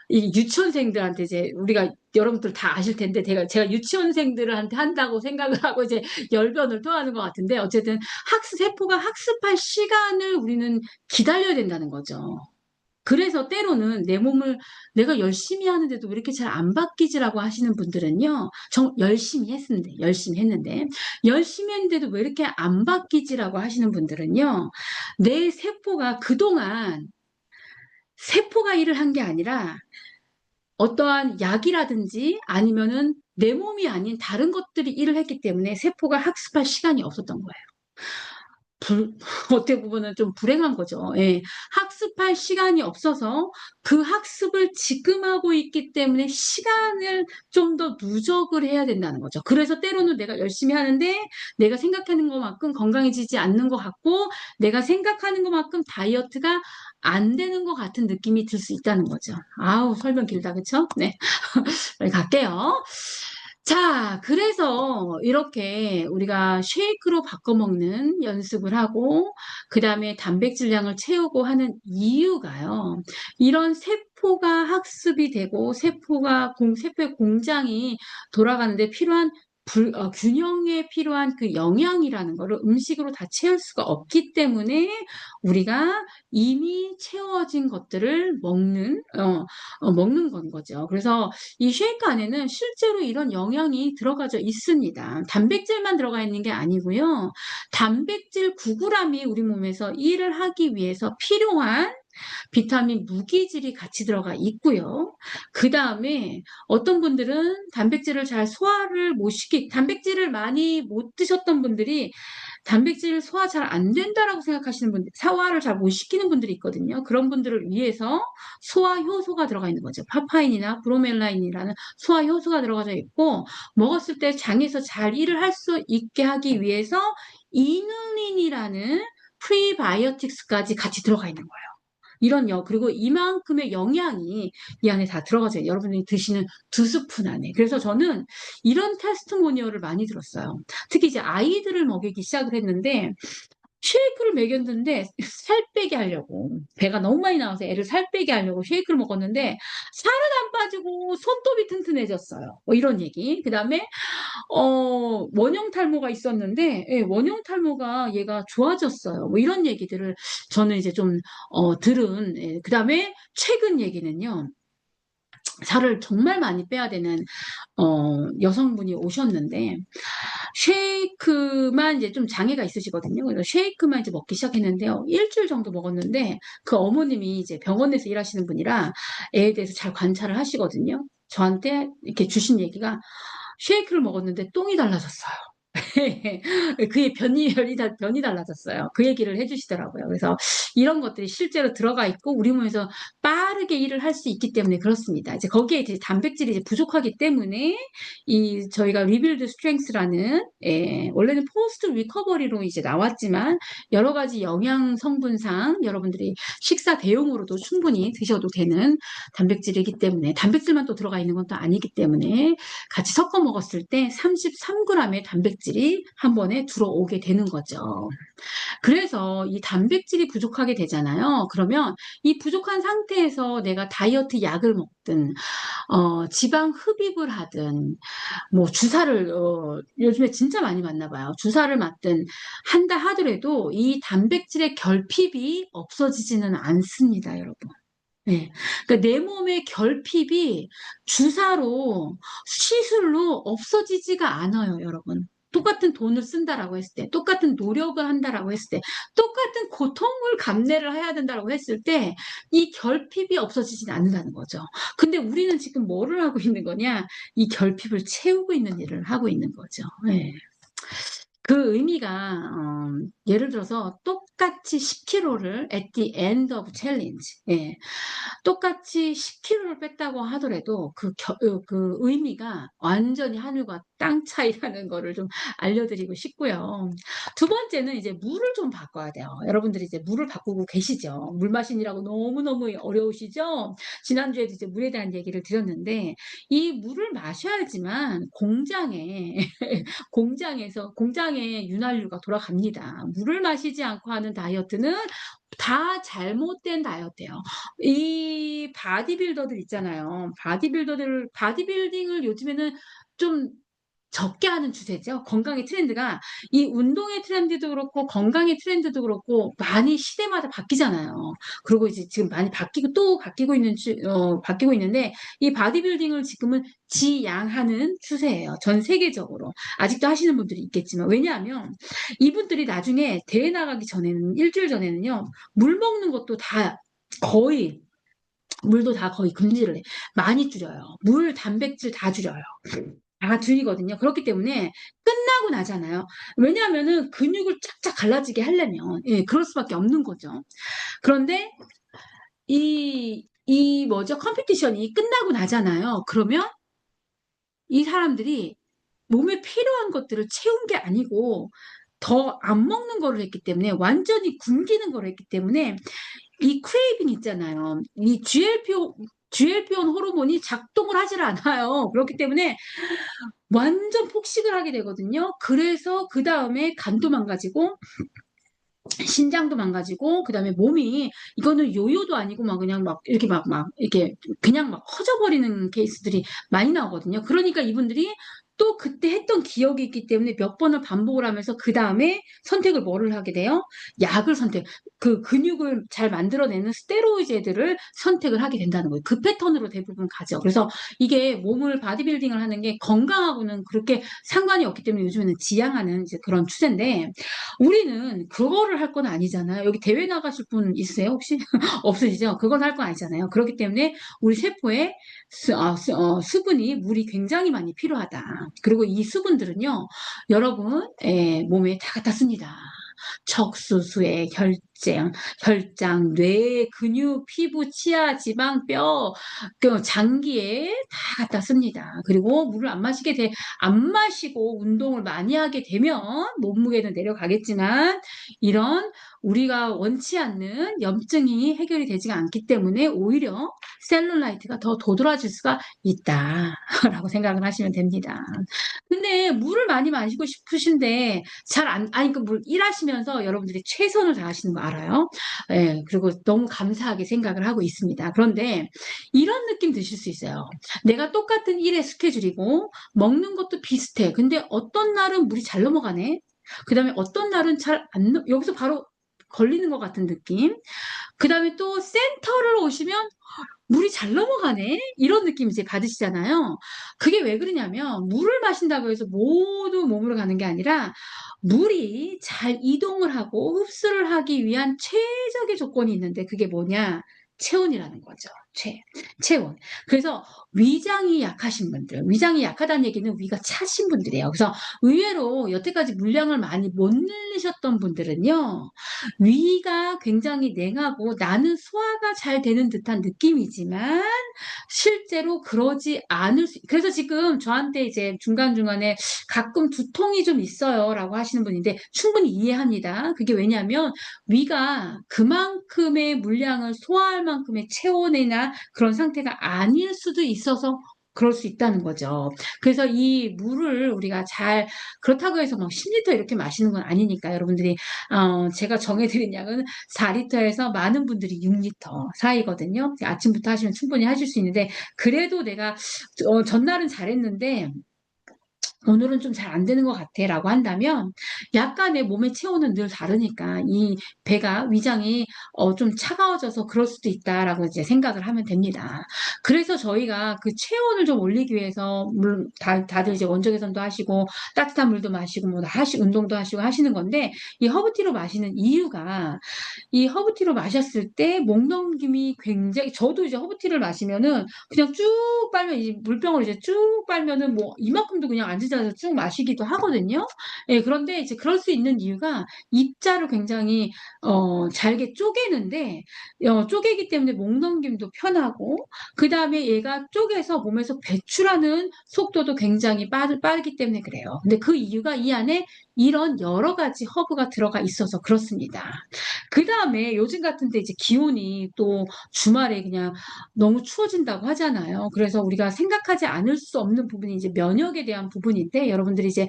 이 유치원생들한테 이제 우리가 여러분들 다 아실 텐데 제가 유치원생들한테 한다고 생각을 하고 이제 열변을 토하는 것 같은데 어쨌든 세포가 학습할 시간을 우리는 기다려야 된다는 거죠. 그래서 때로는 내 몸을 내가 열심히 하는데도 왜 이렇게 잘 안 바뀌지라고 하시는 분들은요, 열심히 했는데도 왜 이렇게 안 바뀌지라고 하시는 분들은요, 내 세포가 그동안 세포가 일을 한 게 아니라 어떠한 약이라든지 아니면은 내 몸이 아닌 다른 것들이 일을 했기 때문에 세포가 학습할 시간이 없었던 거예요. 어떻게 보면은 좀 불행한 거죠. 예. 학습할 시간이 없어서 그 학습을 지금 하고 있기 때문에 시간을 좀 더 누적을 해야 된다는 거죠. 그래서 때로는 내가 열심히 하는데 내가 생각하는 것만큼 건강해지지 않는 것 같고 내가 생각하는 것만큼 다이어트가 안 되는 것 같은 느낌이 들 수 있다는 거죠. 아우, 설명 길다, 그쵸? 네. 빨리 갈게요. 자, 그래서 이렇게 우리가 쉐이크로 바꿔 먹는 연습을 하고, 그 다음에 단백질량을 채우고 하는 이유가요. 이런 세포가 학습이 되고, 세포의 공장이 돌아가는데 필요한 균형에 필요한 그 영양이라는 거를 음식으로 다 채울 수가 없기 때문에 우리가 이미 채워진 것들을 먹는 건 거죠. 그래서 이 쉐이크 안에는 실제로 이런 영양이 들어가져 있습니다. 단백질만 들어가 있는 게 아니고요. 단백질 9g이 우리 몸에서 일을 하기 위해서 필요한 비타민 무기질이 같이 들어가 있고요. 그 다음에 어떤 분들은 단백질을 많이 못 드셨던 분들이 단백질 소화 잘 안 된다라고 생각하시는 분들, 소화를 잘 못 시키는 분들이 있거든요. 그런 분들을 위해서 소화 효소가 들어가 있는 거죠. 파파인이나 브로멜라인이라는 소화 효소가 들어가져 있고, 먹었을 때 장에서 잘 일을 할 수 있게 하기 위해서 이눌린이라는 프리바이오틱스까지 같이 들어가 있는 거예요. 그리고 이만큼의 영양이 이 안에 다 들어가죠. 여러분이 드시는 2스푼 안에. 그래서 저는 이런 테스트모니어를 많이 들었어요. 특히 이제 아이들을 먹이기 시작을 했는데, 쉐이크를 먹였는데 살 빼게 하려고, 배가 너무 많이 나와서 애를 살 빼게 하려고 쉐이크를 먹었는데 살은 안 빠지고 손톱이 튼튼해졌어요. 뭐 이런 얘기. 그 다음에 원형 탈모가 있었는데, 예, 원형 탈모가 얘가 좋아졌어요. 뭐 이런 얘기들을 저는 이제 좀 들은. 예. 그 다음에 최근 얘기는요. 살을 정말 많이 빼야 되는 여성분이 오셨는데, 쉐이크만 이제 좀 장애가 있으시거든요. 그래서 쉐이크만 이제 먹기 시작했는데요. 일주일 정도 먹었는데 그 어머님이 이제 병원에서 일하시는 분이라 애에 대해서 잘 관찰을 하시거든요. 저한테 이렇게 주신 얘기가, 쉐이크를 먹었는데 똥이 달라졌어요. 그의 변이 달라졌어요. 그 얘기를 해주시더라고요. 그래서 이런 것들이 실제로 들어가 있고 우리 몸에서 빠르게 일을 할 수 있기 때문에 그렇습니다. 이제 거기에 이제 단백질이 이제 부족하기 때문에 저희가 리빌드 스트렝스라는, 원래는 포스트 리커버리로 이제 나왔지만 여러 가지 영양 성분상 여러분들이 식사 대용으로도 충분히 드셔도 되는 단백질이기 때문에, 단백질만 또 들어가 있는 건 또 아니기 때문에 같이 섞어 먹었을 때 33g의 단백질이 한 번에 들어오게 되는 거죠. 그래서 이 단백질이 부족하게 되잖아요. 그러면 이 부족한 상태에서 내가 다이어트 약을 먹든 지방 흡입을 하든, 뭐 주사를 요즘에 진짜 많이 맞나 봐요. 주사를 맞든 한다 하더라도 이 단백질의 결핍이 없어지지는 않습니다, 여러분. 네. 그러니까 내 몸의 결핍이 주사로, 시술로 없어지지가 않아요, 여러분. 똑같은 돈을 쓴다라고 했을 때, 똑같은 노력을 한다라고 했을 때, 똑같은 고통을 감내를 해야 된다라고 했을 때, 이 결핍이 없어지진 않는다는 거죠. 근데 우리는 지금 뭐를 하고 있는 거냐? 이 결핍을 채우고 있는 일을 하고 있는 거죠. 네. 그 의미가, 예를 들어서 똑같이 10kg를 at the end of challenge, 예, 똑같이 10kg를 뺐다고 하더라도 그 의미가 완전히 하늘과 땅 차이라는 거를 좀 알려드리고 싶고요. 두 번째는 이제 물을 좀 바꿔야 돼요. 여러분들이 이제 물을 바꾸고 계시죠? 물 마시느라고 너무너무 어려우시죠? 지난주에도 이제 물에 대한 얘기를 드렸는데, 이 물을 마셔야지만 공장에 윤활유가 돌아갑니다. 물을 마시지 않고 하는 다이어트는 다 잘못된 다이어트예요. 이 바디빌더들 있잖아요. 바디빌딩을 요즘에는 좀 적게 하는 추세죠. 건강의 트렌드가, 이 운동의 트렌드도 그렇고 건강의 트렌드도 그렇고 많이 시대마다 바뀌잖아요. 그리고 이제 지금 많이 바뀌고 있는데, 이 바디빌딩을 지금은 지양하는 추세예요. 전 세계적으로. 아직도 하시는 분들이 있겠지만, 왜냐하면 이분들이 나중에 대회 나가기 전에는, 일주일 전에는요, 물 먹는 것도 거의 물도 다 거의 금지를 해. 많이 줄여요. 단백질 다 줄여요. 다 줄이거든요. 그렇기 때문에 끝나고 나잖아요. 왜냐하면은 근육을 쫙쫙 갈라지게 하려면, 예, 그럴 수밖에 없는 거죠. 그런데 이 뭐죠? 컴피티션이 끝나고 나잖아요. 그러면 이 사람들이 몸에 필요한 것들을 채운 게 아니고 더 안 먹는 거를 했기 때문에 완전히 굶기는 거를 했기 때문에 이 크레이빙 있잖아요. 이 GLP-1 호르몬이 작동을 하질 않아요. 그렇기 때문에 완전 폭식을 하게 되거든요. 그래서 그 다음에 간도 망가지고 신장도 망가지고 그다음에 몸이 이거는 요요도 아니고 막 그냥 막 이렇게 막 이렇게 그냥 막 커져버리는 케이스들이 많이 나오거든요. 그러니까 이분들이 또 그때 했던 기억이 있기 때문에 몇 번을 반복을 하면서 그 다음에 선택을 뭐를 하게 돼요? 약을 선택. 그 근육을 잘 만들어내는 스테로이드들을 선택을 하게 된다는 거예요. 그 패턴으로 대부분 가죠. 그래서 이게 몸을 바디빌딩을 하는 게 건강하고는 그렇게 상관이 없기 때문에 요즘에는 지향하는 이제 그런 추세인데 우리는 그거를 할 건 아니잖아요. 여기 대회 나가실 분 있으세요? 혹시? 없으시죠? 그건 할 건 아니잖아요. 그렇기 때문에 우리 세포에 수분이, 물이 굉장히 많이 필요하다. 그리고 이 수분들은요, 여러분, 몸에 다 갖다 씁니다. 척수, 수액, 혈장, 뇌, 근육, 피부, 치아, 지방, 뼈, 그 장기에 다 갖다 씁니다. 그리고 물을 안 마시고 운동을 많이 하게 되면 몸무게는 내려가겠지만 이런 우리가 원치 않는 염증이 해결이 되지가 않기 때문에 오히려 셀룰라이트가 더 도드라질 수가 있다라고 생각을 하시면 됩니다. 근데 물을 많이 마시고 싶으신데 아니 그 물 일하시면서 여러분들이 최선을 다하시는 거 알아요? 예, 그리고 너무 감사하게 생각을 하고 있습니다. 그런데 이런 느낌 드실 수 있어요. 내가 똑같은 일의 스케줄이고 먹는 것도 비슷해. 근데 어떤 날은 물이 잘 넘어가네. 그다음에 어떤 날은 여기서 바로 걸리는 것 같은 느낌. 그다음에 또 센터를 오시면 물이 잘 넘어가네? 이런 느낌 이제 받으시잖아요. 그게 왜 그러냐면, 물을 마신다고 해서 모두 몸으로 가는 게 아니라, 물이 잘 이동을 하고 흡수를 하기 위한 최적의 조건이 있는데, 그게 뭐냐? 체온이라는 거죠. 체온. 그래서 위장이 약하신 분들, 위장이 약하다는 얘기는 위가 차신 분들이에요. 그래서 의외로 여태까지 물량을 많이 못 늘리셨던 분들은요, 위가 굉장히 냉하고 나는 소화가 잘 되는 듯한 느낌이지만 실제로 그러지 그래서 지금 저한테 이제 중간중간에 가끔 두통이 좀 있어요 라고 하시는 분인데 충분히 이해합니다. 그게 왜냐하면 위가 그만큼의 물량을 소화할 만큼의 체온이나 그런 상태가 아닐 수도 있어서 그럴 수 있다는 거죠. 그래서 이 물을 우리가 그렇다고 해서 막 10리터 이렇게 마시는 건 아니니까 여러분들이 제가 정해드린 양은 4리터에서 많은 분들이 6리터 사이거든요. 아침부터 하시면 충분히 하실 수 있는데, 그래도 내가, 전날은 잘했는데, 오늘은 좀 잘 안 되는 것 같아 라고 한다면 약간의 몸의 체온은 늘 다르니까 이 위장이 좀 차가워져서 그럴 수도 있다라고 이제 생각을 하면 됩니다. 그래서 저희가 그 체온을 좀 올리기 위해서 다들 이제 원적외선도 하시고 따뜻한 물도 마시고 뭐 운동도 하시고 하시는 건데 이 허브티로 마시는 이유가 이 허브티로 마셨을 때 목 넘김이 굉장히 저도 이제 허브티를 마시면은 그냥 쭉 빨면 이 물병을 이제 쭉 빨면은 뭐 이만큼도 그냥 앉으자서 쭉 마시기도 하거든요. 예, 그런데 이제 그럴 수 있는 이유가 입자를 굉장히 잘게 쪼개는데 쪼개기 때문에 목 넘김도 편하고 그다음에 얘가 쪼개서 몸에서 배출하는 속도도 굉장히 빠르기 때문에 그래요. 근데 그 이유가 이 안에 이런 여러 가지 허브가 들어가 있어서 그렇습니다. 그 다음에 요즘 같은데 이제 기온이 또 주말에 그냥 너무 추워진다고 하잖아요. 그래서 우리가 생각하지 않을 수 없는 부분이 이제 면역에 대한 부분인데 여러분들이 이제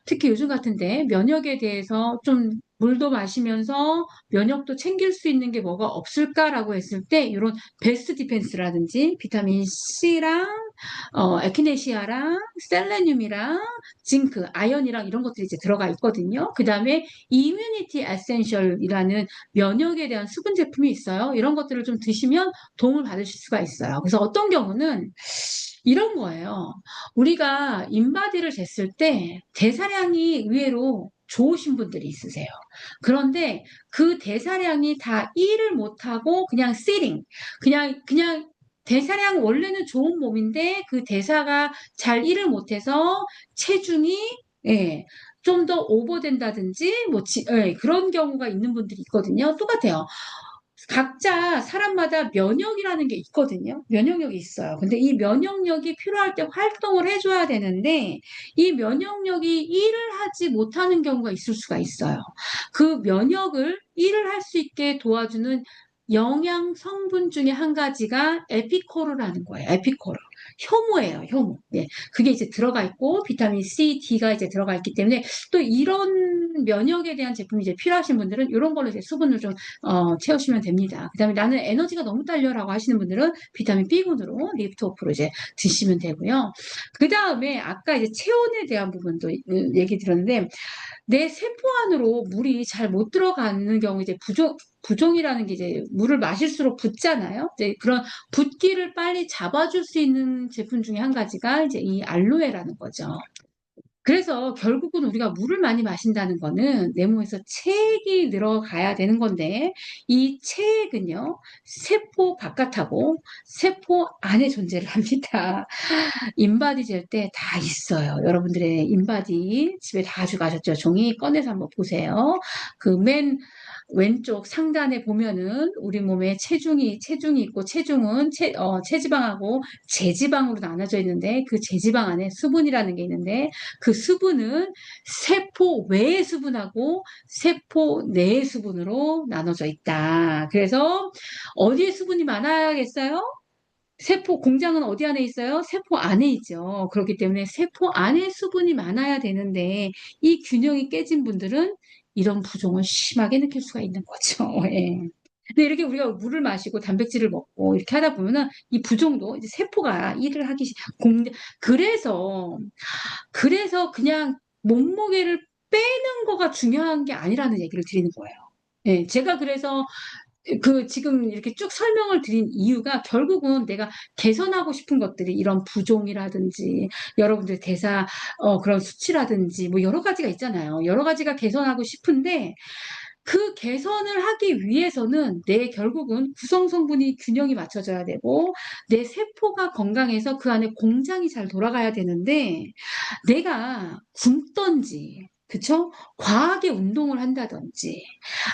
특히 요즘 같은데 면역에 대해서 좀 물도 마시면서 면역도 챙길 수 있는 게 뭐가 없을까라고 했을 때 이런 베스트 디펜스라든지 비타민 C랑 에키네시아랑 셀레늄이랑 징크, 아연이랑 이런 것들이 이제 들어가 있거든요. 그 다음에 이뮤니티 에센셜이라는 면역에 대한 수분 제품이 있어요. 이런 것들을 좀 드시면 도움을 받으실 수가 있어요. 그래서 어떤 경우는 이런 거예요. 우리가 인바디를 쟀을 때 대사량이 의외로 좋으신 분들이 있으세요. 그런데 그 대사량이 다 일을 못하고 그냥 시링, 그냥 대사량 원래는 좋은 몸인데 그 대사가 잘 일을 못해서 체중이 예, 좀 더 오버된다든지 그런 경우가 있는 분들이 있거든요. 똑같아요. 각자 사람마다 면역이라는 게 있거든요. 면역력이 있어요. 근데 이 면역력이 필요할 때 활동을 해줘야 되는데 이 면역력이 일을 하지 못하는 경우가 있을 수가 있어요. 그 면역을 일을 할 수 있게 도와주는 영양 성분 중에 한 가지가 에피코르라는 거예요. 에피코르. 효모예요, 효모. 예. 그게 이제 들어가 있고, 비타민 C, D가 이제 들어가 있기 때문에, 또 이런 면역에 대한 제품이 이제 필요하신 분들은 이런 걸로 이제 수분을 좀 채우시면 됩니다. 그 다음에 나는 에너지가 너무 딸려라고 하시는 분들은 비타민 B군으로 리프트오프로 이제 드시면 되고요. 그 다음에 아까 이제 체온에 대한 부분도 얘기 드렸는데 내 세포 안으로 물이 잘 못 들어가는 경우 이제 부종이라는 게 이제 물을 마실수록 붓잖아요. 이제 그런 붓기를 빨리 잡아줄 수 있는 제품 중에 한 가지가 이제 이 알로에라는 거죠. 그래서 결국은 우리가 물을 많이 마신다는 거는 내 몸에서 체액이 늘어가야 되는 건데 이 체액은요 세포 바깥하고 세포 안에 존재를 합니다. 인바디 잴 때 다 있어요. 여러분들의 인바디 집에 다 가져가셨죠? 종이 꺼내서 한번 보세요. 그 맨 왼쪽 상단에 보면은 우리 몸에 체중이 있고 체중은 체지방하고 제지방으로 나눠져 있는데 그 제지방 안에 수분이라는 게 있는데 그 수분은 세포 외의 수분하고 세포 내의 수분으로 나눠져 있다. 그래서 어디에 수분이 많아야겠어요? 세포 공장은 어디 안에 있어요? 세포 안에 있죠. 그렇기 때문에 세포 안에 수분이 많아야 되는데 이 균형이 깨진 분들은 이런 부종을 심하게 느낄 수가 있는 거죠. 예. 근데 이렇게 우리가 물을 마시고 단백질을 먹고 이렇게 하다 보면은 이 부종도 이제 세포가 일을 하기 그래서 그냥 몸무게를 빼는 거가 중요한 게 아니라는 얘기를 드리는 거예요. 예, 제가 그래서 지금 이렇게 쭉 설명을 드린 이유가 결국은 내가 개선하고 싶은 것들이 이런 부종이라든지 여러분들 대사 그런 수치라든지 뭐 여러 가지가 있잖아요. 여러 가지가 개선하고 싶은데 그 개선을 하기 위해서는 내 결국은 구성 성분이 균형이 맞춰져야 되고 내 세포가 건강해서 그 안에 공장이 잘 돌아가야 되는데 내가 굶던지 그쵸? 과하게 운동을 한다든지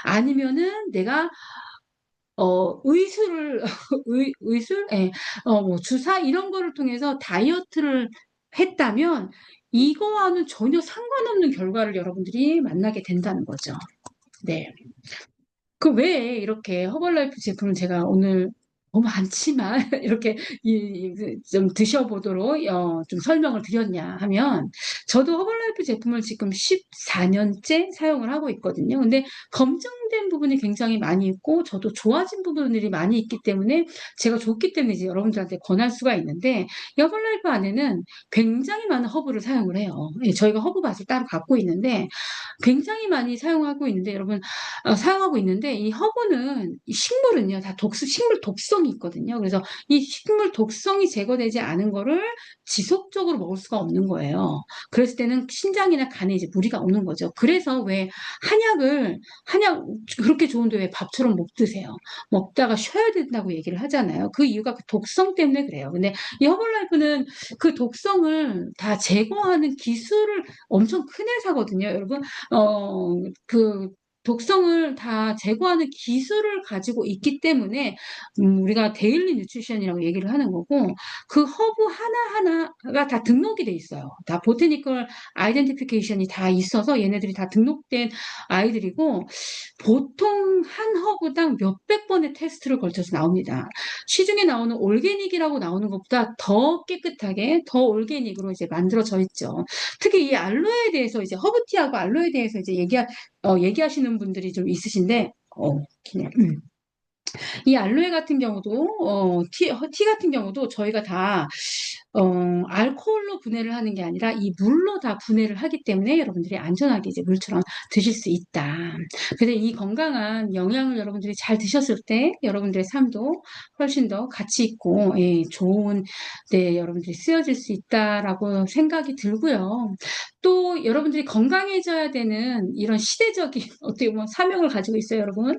아니면은 내가 의술을, 의술? 예, 뭐, 주사 이런 거를 통해서 다이어트를 했다면, 이거와는 전혀 상관없는 결과를 여러분들이 만나게 된다는 거죠. 네. 그 왜 이렇게 허벌라이프 제품을 제가 오늘 너무 많지만 이렇게 좀 드셔보도록 좀 설명을 드렸냐 하면 저도 허벌라이프 제품을 지금 14년째 사용을 하고 있거든요. 근데 검증된 부분이 굉장히 많이 있고 저도 좋아진 부분들이 많이 있기 때문에 제가 좋기 때문에 이제 여러분들한테 권할 수가 있는데 이 허벌라이프 안에는 굉장히 많은 허브를 사용을 해요. 예, 저희가 허브밭을 따로 갖고 있는데 굉장히 많이 사용하고 있는데 여러분 사용하고 있는데 이 허브는 이 식물은요 다 식물 독성이 있거든요. 그래서 이 식물 독성이 제거되지 않은 거를 지속적으로 먹을 수가 없는 거예요. 그랬을 때는 신장이나 간에 이제 무리가 오는 거죠. 그래서 왜 한약 그렇게 좋은데 왜 밥처럼 못 드세요? 먹다가 쉬어야 된다고 얘기를 하잖아요. 그 이유가 그 독성 때문에 그래요. 근데 이 허벌라이프는 그 독성을 다 제거하는 기술을 엄청 큰 회사거든요, 여러분. 그 독성을 다 제거하는 기술을 가지고 있기 때문에 우리가 데일리 뉴트리션이라고 얘기를 하는 거고 그 허브 하나하나가 다 등록이 돼 있어요. 다 보테니컬 아이덴티피케이션이 다 있어서 얘네들이 다 등록된 아이들이고 보통 한 허브당 몇백 번의 테스트를 걸쳐서 나옵니다. 시중에 나오는 올게닉이라고 나오는 것보다 더 깨끗하게 더 올게닉으로 이제 만들어져 있죠. 특히 이 알로에에 대해서 이제 허브티하고 알로에에 대해서 이제 얘기하시는 분들이 좀 있으신데, 그냥, 이 알로에 같은 경우도, 티 같은 경우도 저희가 다 알코올로 분해를 하는 게 아니라 이 물로 다 분해를 하기 때문에 여러분들이 안전하게 이제 물처럼 드실 수 있다. 그래서 이 건강한 영양을 여러분들이 잘 드셨을 때 여러분들의 삶도 훨씬 더 가치 있고, 예, 좋은, 네, 여러분들이 쓰여질 수 있다라고 생각이 들고요. 또 여러분들이 건강해져야 되는 이런 시대적인 어떻게 보면 사명을 가지고 있어요, 여러분.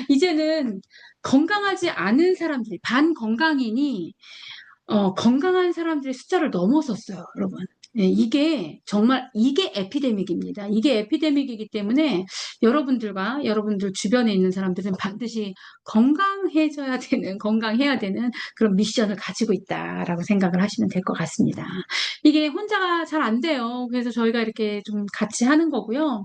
이제는 건강하지 않은 사람들이, 반건강인이 건강한 사람들의 숫자를 넘어섰어요, 여러분. 예, 이게 정말 이게 에피데믹입니다. 이게 에피데믹이기 때문에 여러분들과 여러분들 주변에 있는 사람들은 반드시 건강해져야 되는, 건강해야 되는 그런 미션을 가지고 있다라고 생각을 하시면 될 것 같습니다. 이게 혼자가 잘 안 돼요. 그래서 저희가 이렇게 좀 같이 하는 거고요.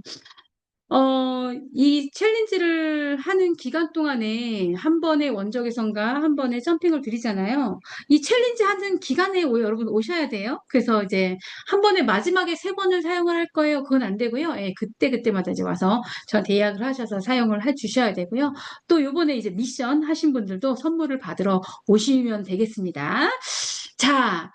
이 챌린지를 하는 기간 동안에 한 번의 원적외선과 한 번의 점핑을 드리잖아요. 이 챌린지 하는 기간에 여러분 오셔야 돼요. 그래서 이제 한 번에 마지막에 3번을 사용을 할 거예요. 그건 안 되고요. 예, 그때마다 이제 와서 저한테 예약을 하셔서 사용을 해 주셔야 되고요. 또 요번에 이제 미션 하신 분들도 선물을 받으러 오시면 되겠습니다. 자,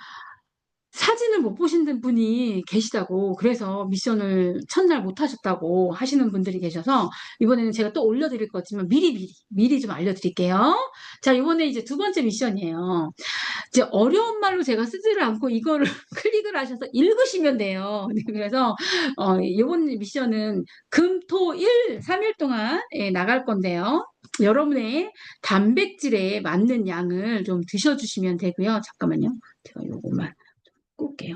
사진을 못 보신 분이 계시다고, 그래서 미션을 첫날 못 하셨다고 하시는 분들이 계셔서, 이번에는 제가 또 올려드릴 거지만, 미리 좀 알려드릴게요. 자, 이번에 이제 두 번째 미션이에요. 이제 어려운 말로 제가 쓰지를 않고, 이거를 클릭을 하셔서 읽으시면 돼요. 네, 그래서, 이번 미션은 금, 토, 일, 3일 동안 나갈 건데요. 여러분의 단백질에 맞는 양을 좀 드셔주시면 되고요. 잠깐만요. 제가 요거만 끌게요.